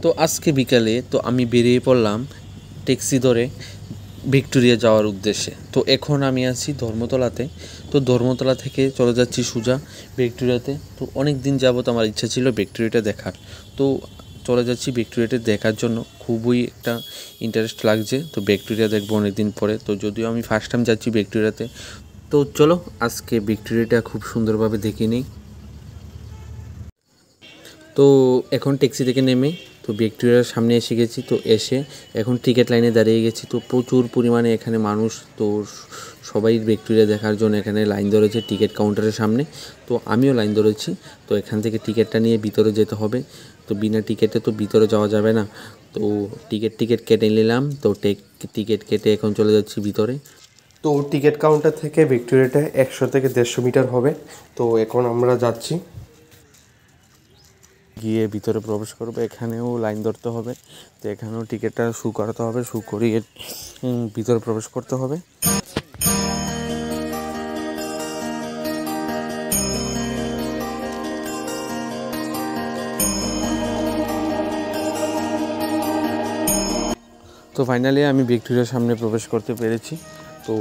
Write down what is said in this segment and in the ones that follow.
তো আজকে বিকালে তো আমি বেরিয়ে পড়লাম ট্যাক্সি ধরে ভিক্টোরিয়া যাওয়ার উদ্দেশ্যে। তো এখন আমি আছি ধর্মতলাতে। তো ধর্মতলা থেকে চলে যাচ্ছি সোজা ভিক্টোরিয়াতে। তো অনেক দিন যাবত আমার ইচ্ছা ছিল ভিক্টোরিয়াটা দেখার। তো চলে যাচ্ছি ভিক্টোরিয়াটা দেখার জন্য। খুবই একটা ইন্টারেস্ট লাগছে। তো ভিক্টোরিয়া দেখবো অনেক দিন পরে। তো যদিও আমি ফার্স্ট টাইম যাচ্ছি ভিক্টোরিয়াতে। তো চলো আজকে ভিক্টোরিয়াটা খুব সুন্দরভাবে দেখে নিই। তো এখন ট্যাক্সি থেকে নেমে তো ভিক্টোরিয়ার সামনে এসে গেছি। তো এসে এখন টিকিট লাইনে দাঁড়িয়ে গেছি। তো প্রচুর পরিমাণে এখানে মানুষ। তো সবাই ভিক্টোরিয়া দেখার জন্য এখানে লাইন ধরেছে টিকিট কাউন্টারের সামনে। তো আমিও লাইন ধরেছি। তো এখান থেকে টিকিটটা নিয়ে ভিতরে যেতে হবে। তো বিনা টিকিটে তো ভিতরে যাওয়া যাবে না। তো টিকিট কেটে নিলাম। তো টিকিট কেটে এখন চলে যাচ্ছি ভিতরে। তো টিকিট কাউন্টার থেকে ভিক্টোরিয়াটা 100 থেকে 150 মিটার হবে। তো এখন আমরা যাচ্ছি, গিয়ে ভিতরে প্রবেশ করবো। এখানেও লাইন ধরতে হবে। তো এখানেও টিকিটটা শু করাতে হবে। শু করিয়ে ভিতরে প্রবেশ করতে হবে। তো ফাইনালি আমি ভিক্টোরিয়ার সামনে প্রবেশ করতে পেরেছি। তো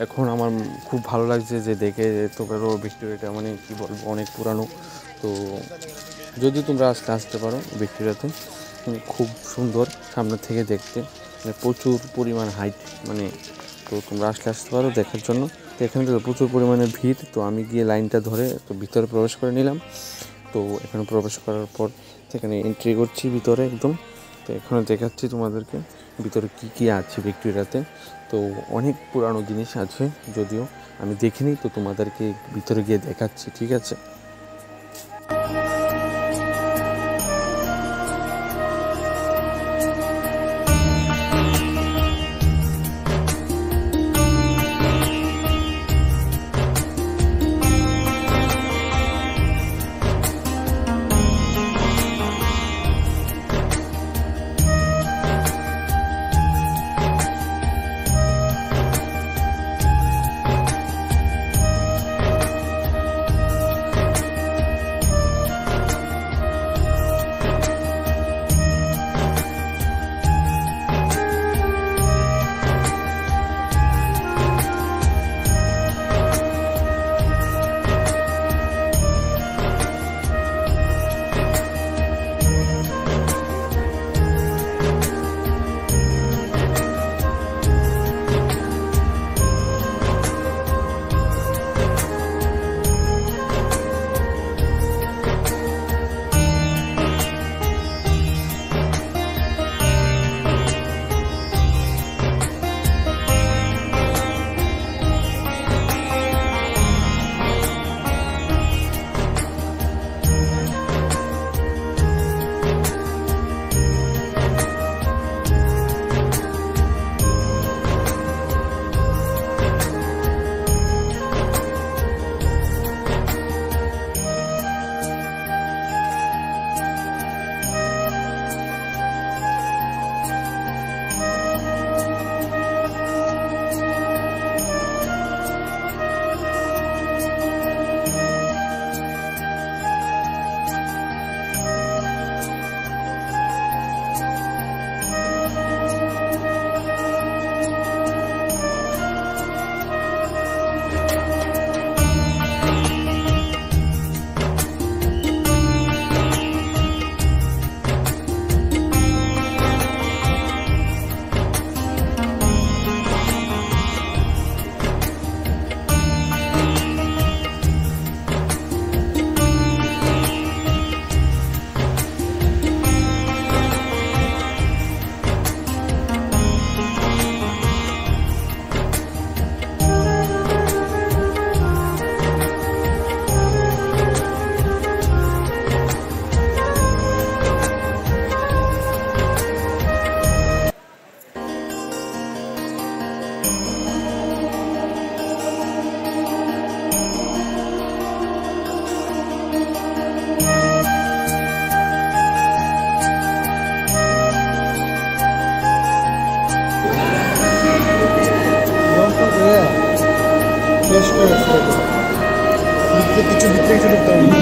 এখন আমার খুব ভালো লাগছে যে দেখে এত বড় ভিক্টোরিয়াটা, মানে কী বলবো, অনেক পুরানো। তো যদি তোমরা আসতে পারো ভিক্টোরিয়াতে, খুব সুন্দর সামনে থেকে দেখতে, মানে প্রচুর পরিমাণ হাইট, মানে তো তোমরা আসতে পারো দেখার জন্য। তো এখানে প্রচুর পরিমাণে ভিড়। তো আমি গিয়ে লাইনটা ধরে তো ভিতরে প্রবেশ করে নিলাম। তো এখানে প্রবেশ করার পর সেখানে এন্ট্রি করছি ভিতরে একদম। তো এখানে দেখাচ্ছি তোমাদেরকে ভিতরে কী আছে ভিক্টোরিয়াতে। তো অনেক পুরানো জিনিস আছে, যদিও আমি দেখিনি। তো তোমাদেরকে ভিতরে গিয়ে দেখাচ্ছি, ঠিক আছে? শেষ করে কিছু ভিতরে কিছু ঢুকতে হবে।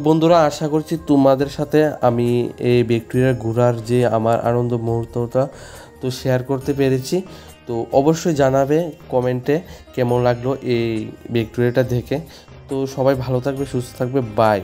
বন্ধুরা, আশা করছি তোমাদের সাথে আমি এই ভিক্টোরিয়া ঘোরার যে আমার আনন্দ মুহূর্তটা তো শেয়ার করতে পেরেছি। তো অবশ্যই জানাবে কমেন্টে কেমন লাগলো এই ভিক্টোরিয়াটা দেখে। তো সবাই ভালো থাকবে, সুস্থ থাকবে, বাই।